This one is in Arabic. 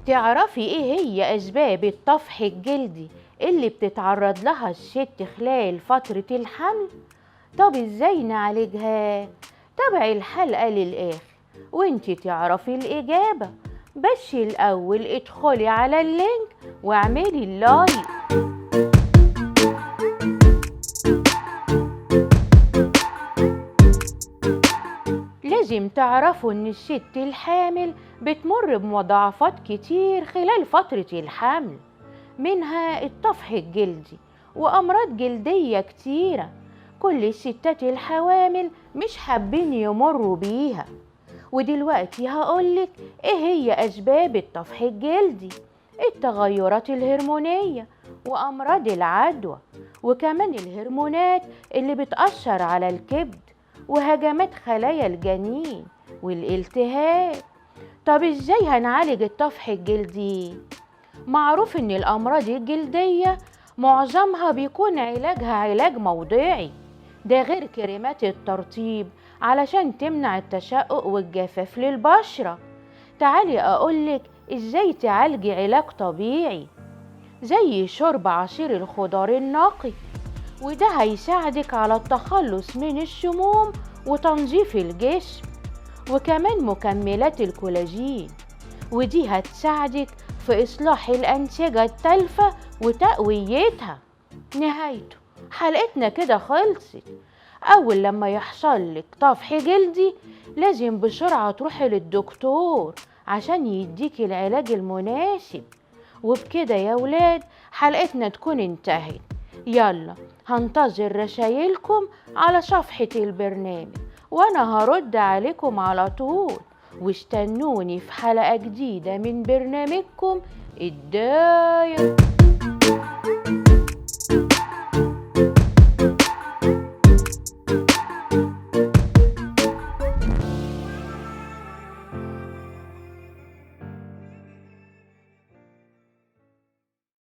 تعرفي ايه هي اسباب الطفح الجلدي اللي بتتعرض لها الست خلال فترة الحمل؟ طب ازاي نعالجها؟ تابعي الحلقة للآخر وانتي تعرفي الإجابة. بس الأول ادخلي على اللينك واعملي اللايك. لازم تعرفوا ان الست الحامل بتمر بمضاعفات كتير خلال فترة الحمل، منها الطفح الجلدي وأمراض جلدية كتيرة كل الستات الحوامل مش حابين يمروا بيها. ودلوقتي هقولك ايه هي أسباب الطفح الجلدي: التغيرات الهرمونية وأمراض العدوى، وكمان الهرمونات اللي بتأثر على الكبد وهجمات خلايا الجنين والالتهاب. طب ازاي هنعالج الطفح الجلدي؟ معروف ان الامراض الجلدية معظمها بيكون علاجها علاج موضعي، ده غير كريمات الترطيب علشان تمنع التشقق والجفاف للبشرة. تعالي اقولك ازاي تعالجي علاج طبيعي زي شرب عصير الخضار النقي، وده هيساعدك على التخلص من السموم وتنظيف الجسم، وكمان مكملات الكولاجين ودي هتساعدك في إصلاح الأنسجة التالفة وتقويتها. نهايته حلقتنا كده خلصت. أول لما يحصلك طفح جلدي لازم بسرعة تروحي للدكتور عشان يديكي العلاج المناسب. وبكده يا ولاد حلقتنا تكون انتهت. يلا هنتظر رسايلكم على صفحة البرنامج وانا هرد عليكم على طول، واستنوني في حلقة جديدة من برنامجكم الدايت.